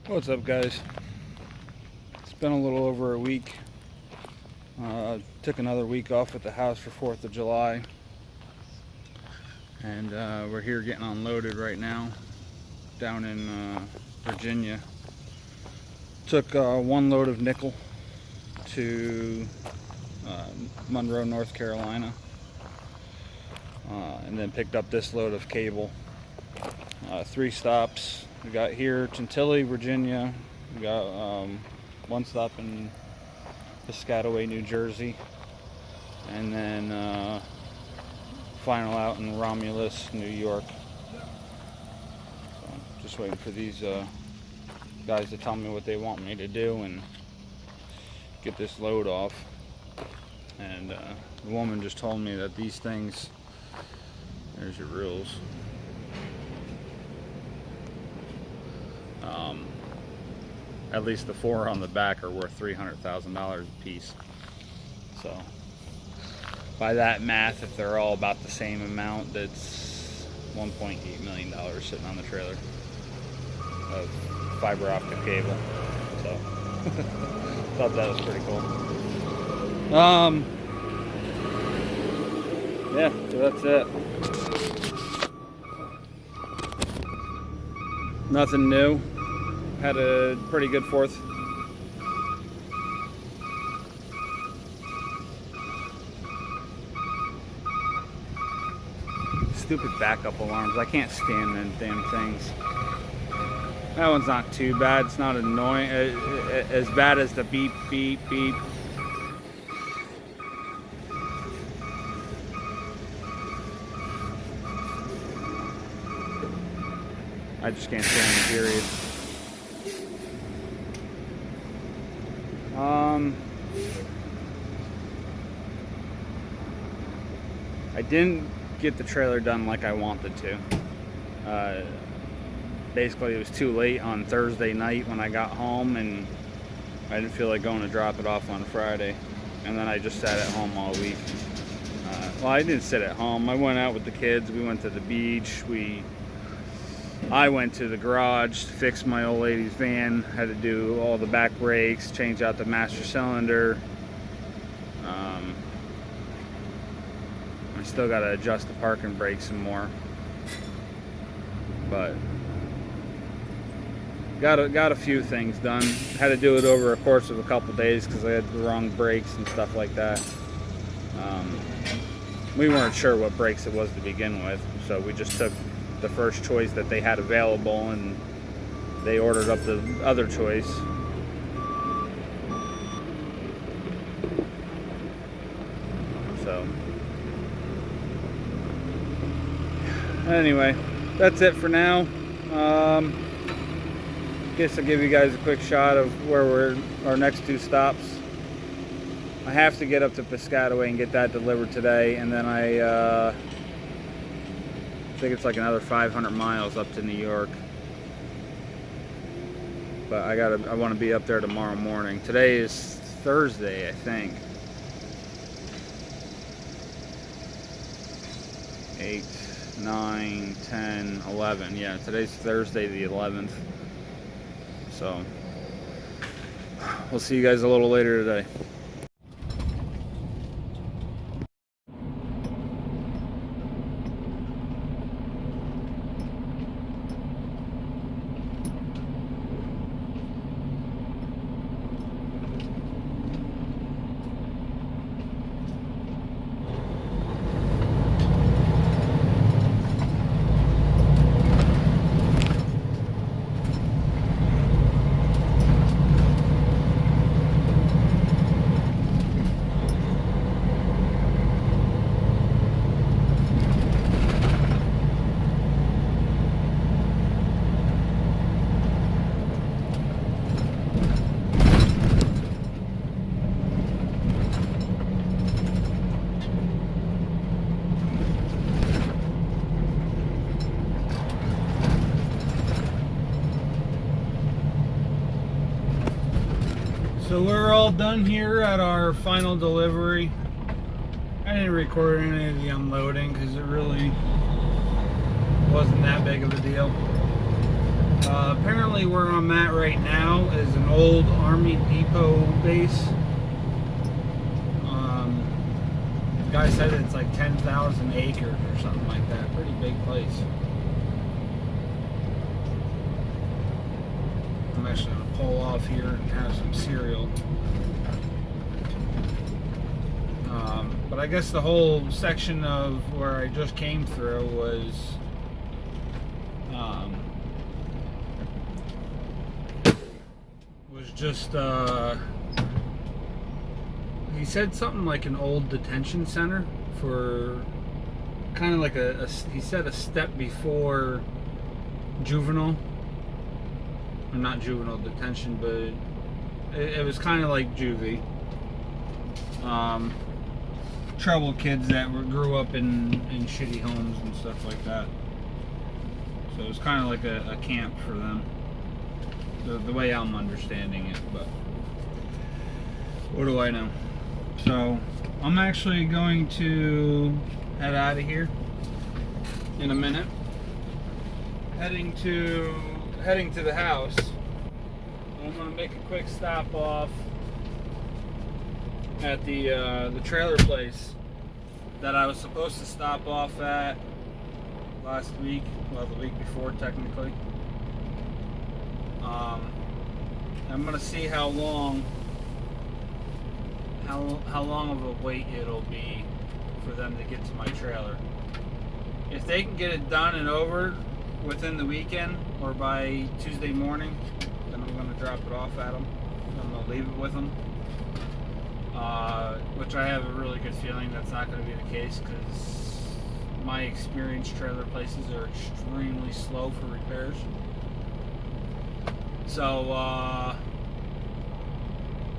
What's up, guys? It's been a little over a week. Took another week off at the house for 4th of July. And we're here getting unloaded right now down in Virginia. Took one load of nickel to Monroe, North Carolina. And then picked up this load of cable. 3 stops. We got here Chantilly, Virginia. We got one stop in Piscataway, New Jersey, and then final out in Romulus, New York. So just waiting for these guys to tell me what they want me to do and get this load off. And the woman just told me that these things, there's your rules. At least the 4 on the back are worth $300,000 a piece. So by that math, if they're all about the same amount, that's $1.8 million sitting on the trailer of fiber optic cable. So thought that was pretty cool. Yeah, so that's it. Nothing new. Had a pretty good 4th. Stupid backup alarms. I can't stand them damn things. That one's not too bad. It's not annoying. As bad as the beep, beep, beep. I just can't stand them, period. I didn't get the trailer done like I wanted to. Basically, it was too late on Thursday night when I got home, and I didn't feel like going to drop it off on Friday. And then I just sat at home all week. Well, I didn't sit at home. I went out with the kids. We went to the beach. I went to the garage to fix my old lady's van. Had to do all the back brakes, change out the master cylinder. I still got to adjust the parking brake some more, but got a few things done. Had to do it over a course of a couple days because I had the wrong brakes and stuff like that. We weren't sure what brakes it was to begin with, so we just took the first choice that they had available, and they ordered up the other choice. So anyway, that's it for now. Guess I'll give you guys a quick shot of where our next 2 stops. I have to get up to Piscataway and get that delivered today, and then I think it's like another 500 miles up to New York. But I want to be up there tomorrow morning. Today is Thursday, I think. 8, 9, 10, 11. Yeah, today's Thursday the 11th. So we'll see you guys a little later today. So we're all done here at our final delivery. I didn't record any of the unloading because it really wasn't that big of a deal. Apparently where I'm at right now is an old Army Depot base. The guy said it's like 10,000 acres or something like that. Pretty big place. I'm actually going to pull off here and have some cereal. But I guess the whole section of where I just came through was just he said something like an old detention center for kind of like he said a step before juvenile, or not juvenile detention, but it was kind of like juvie. Troubled kids that grew up in shitty homes and stuff like that. So it was kind of like a camp for them, the way I'm understanding it, but what do I know? So I'm actually going to head out of here in a minute, heading to the house. I'm going to make a quick stop off at the trailer place that I was supposed to stop off at last week, well, the week before technically. I'm gonna see how long of a wait it'll be for them to get to my trailer. If they can get it done and over within the weekend or by Tuesday morning, then I'm gonna drop it off at them. I'm gonna leave it with them. Which I have a really good feeling that's not going to be the case, because my experienced trailer places are extremely slow for repairs. So I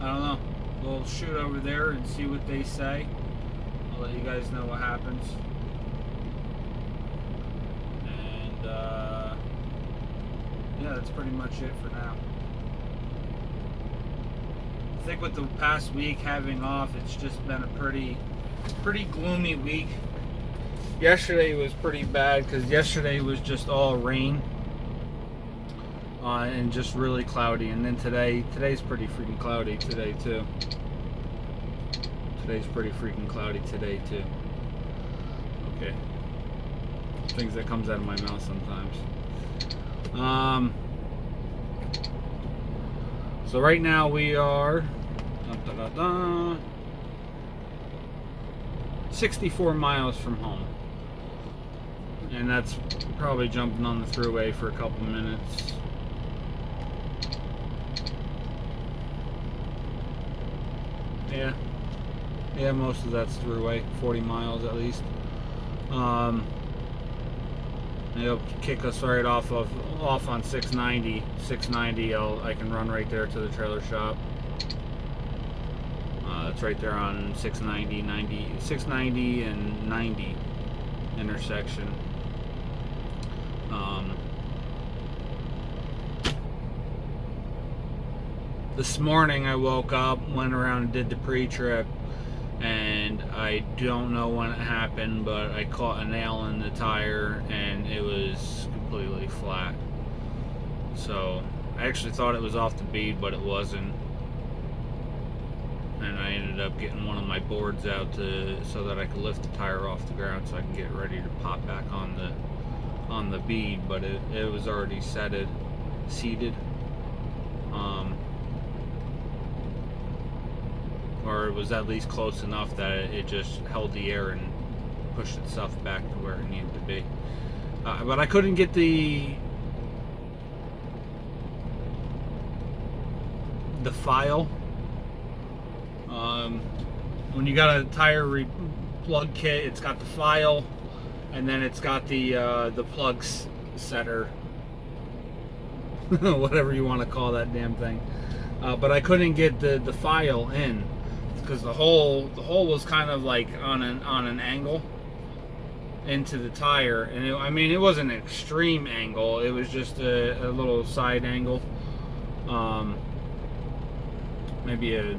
don't know. We'll shoot over there and see what they say. I'll let you guys know what happens. And yeah, that's pretty much it for now. I think with the past week having off, it's just been a pretty gloomy week. Yesterday was pretty bad because yesterday was just all rain and just really cloudy. And then today's pretty freaking cloudy today too. Today's pretty freaking cloudy today too. Okay, things that comes out of my mouth sometimes. So right now we are 64 miles from home, and that's probably jumping on the thruway for a couple minutes. Yeah, most of that's thruway, 40 miles at least. It'll kick us right off on 690. 690, I can run right there to the trailer shop. It's right there on 690 and 90 intersection. This morning I woke up, went around and did the pre-trip, and I don't know when it happened, but I caught a nail in the tire and it was completely flat. So I actually thought it was off the bead, but it wasn't. And I ended up getting one of my boards out so that I could lift the tire off the ground so I can get ready to pop back on the bead, but it was already seated. Or it was at least close enough that it just held the air and pushed itself back to where it needed to be. But I couldn't get the file. When you got a tire plug kit, it's got the file, and then it's got the plug setter, whatever you want to call that damn thing. But I couldn't get the file in because the hole was kind of like on an angle into the tire, and it wasn't an extreme angle. It was just a little side angle, maybe a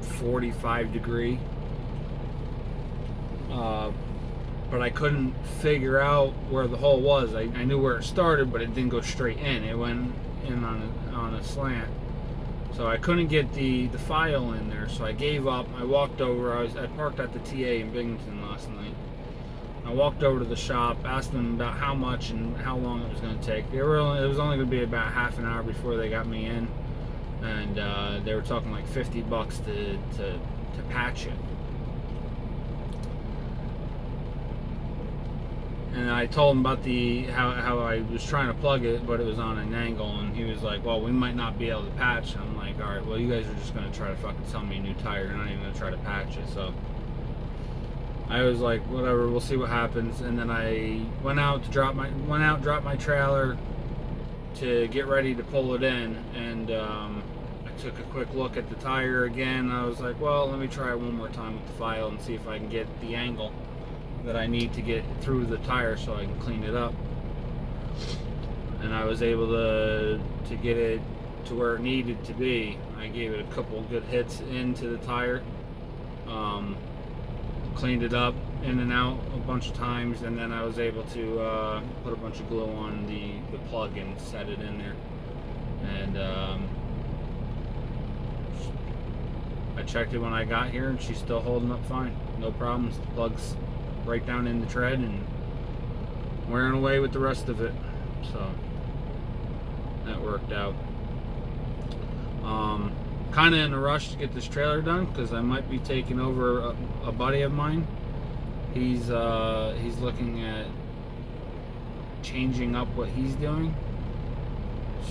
45 degree. but I couldn't figure out where the hole was. I knew where it started, but it didn't go straight in. It went in on a slant. So I couldn't get the file in there, so I gave up. I walked over. I parked at the TA in Binghamton last night. I walked over to the shop, asked them about how much and how long it was going to take. It was only going to be about half an hour before they got me in, and they were talking like $50 to patch it. And I told him about how I was trying to plug it, but it was on an angle, and he was like, well, we might not be able to patch. And I'm like, all right, well, you guys are just going to try to fucking sell me a new tire. You're not even going to try to patch it. So I was like, whatever, we'll see what happens. And then I went out, dropped my trailer to get ready to pull it in, and I took a quick look at the tire again. I was like, well, let me try it one more time with the file and see if I can get the angle that I need to get through the tire so I can clean it up. And I was able to get it to where it needed to be. I gave it a couple good hits into the tire, cleaned it up in and out a bunch of times, and then I was able to put a bunch of glue on the plug and set it in there. And I checked it when I got here, and she's still holding up fine. No problems. The plug's right down in the tread and wearing away with the rest of it. So that worked out. Kind of in a rush to get this trailer done because I might be taking over a buddy of mine. He's looking at changing up what he's doing,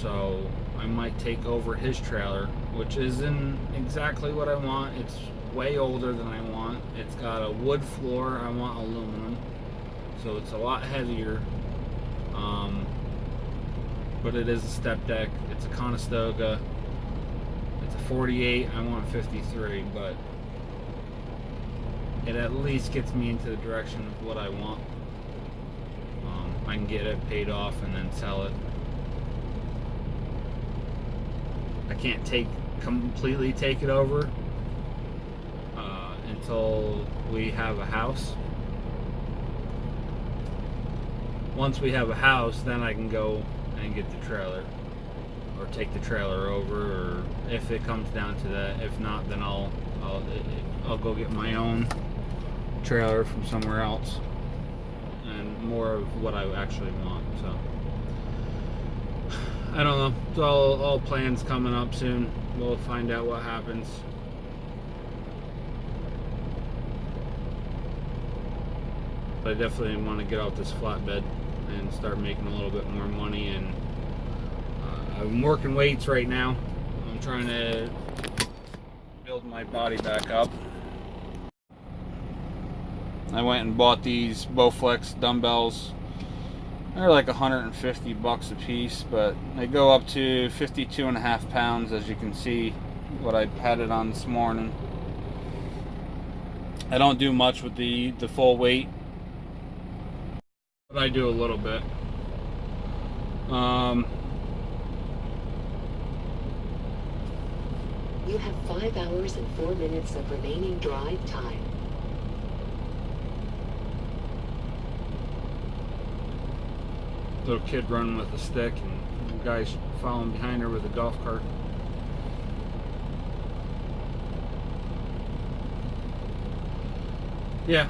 so I might take over his trailer, which isn't exactly what I want. It's way older than I want. It's got a wood floor. I want aluminum, so it's a lot heavier, but it is a step deck. It's a Conestoga. It's a 48. I want 53, but it at least gets me into the direction of what I want. I can get it paid off and then sell it. I can't completely take it over until we have a house. Once we have a house, then I can go and get the trailer, or take the trailer over, or if it comes down to that. If not, then I'll go get my own trailer from somewhere else, and more of what I actually want. So I don't know. It's all plans coming up soon. We'll find out what happens. But I definitely want to get off this flatbed and start making a little bit more money. And I'm working weights right now. I'm trying to build my body back up. I went and bought these Bowflex dumbbells. They're like $150 a piece, but they go up to 52.5 pounds, as you can see what I had it on this morning. I don't do much with the full weight, but I do a little bit. You have 5 hours and 4 minutes of remaining drive time. Little kid running with a stick, and the guy's following behind her with a golf cart. Yeah.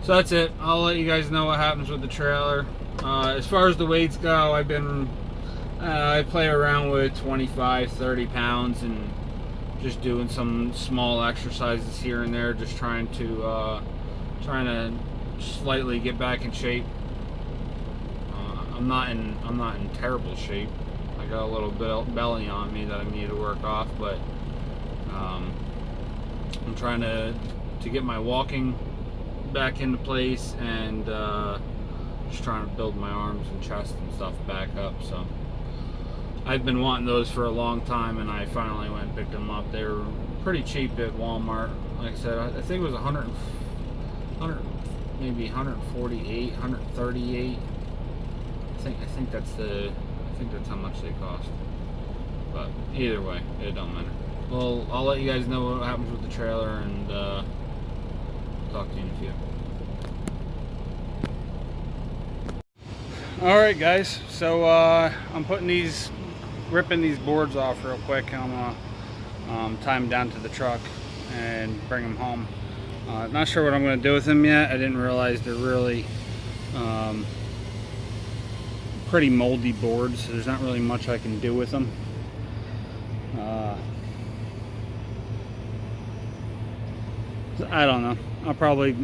So that's it. I'll let you guys know what happens with the trailer. As far as the weights go, I play around with 25, 30 pounds and just doing some small exercises here and there, just trying to slightly get back in shape. I'm not in terrible shape. I got a little belly on me that I need to work off, but I'm trying to get my walking back into place, and just trying to build my arms and chest and stuff back up. So I've been wanting those for a long time, and I finally went and picked them up. They were pretty cheap at Walmart. Like I said, I think it was 100 maybe 148, 138. I think that's how much they cost. But either way, it don't matter. Well, I'll let you guys know what happens with the trailer, and talk to you in a few. All right, guys. So I'm ripping these boards off real quick. I'm gonna tie them down to the truck and bring them home. Not sure what I'm gonna do with them yet. I didn't realize they're really pretty moldy boards. So there's not really much I can do with them. I don't know. I'll probably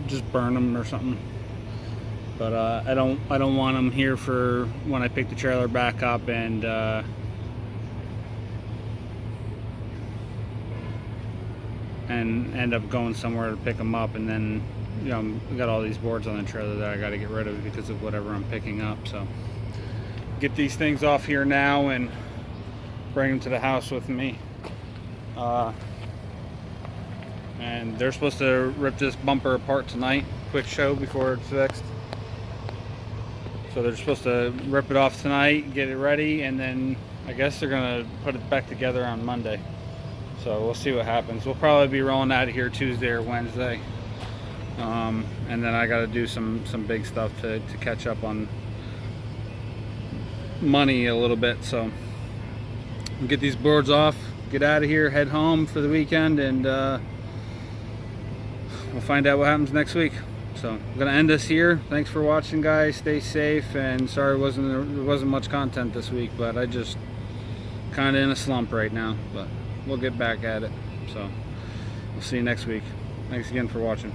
just burn them or something. But I don't want them here for when I pick the trailer back up and end up going somewhere to pick them up, and then I got all these boards on the trailer that I got to get rid of because of whatever I'm picking up. So get these things off here now and bring them to the house with me. And they're supposed to rip this bumper apart tonight. Quick show before it's fixed. So they're supposed to rip it off tonight, get it ready, and then I guess they're gonna put it back together on Monday. So we'll see what happens. We'll probably be rolling out of here Tuesday or Wednesday. And then I gotta do some big stuff to catch up on money a little bit. So we'll get these boards off, get out of here, head home for the weekend, and we'll find out what happens next week. So I'm gonna end this here. Thanks for watching, guys. Stay safe, and sorry there wasn't much content this week, but I just kind of in a slump right now, but we'll get back at it. So we'll see you next week. Thanks again for watching.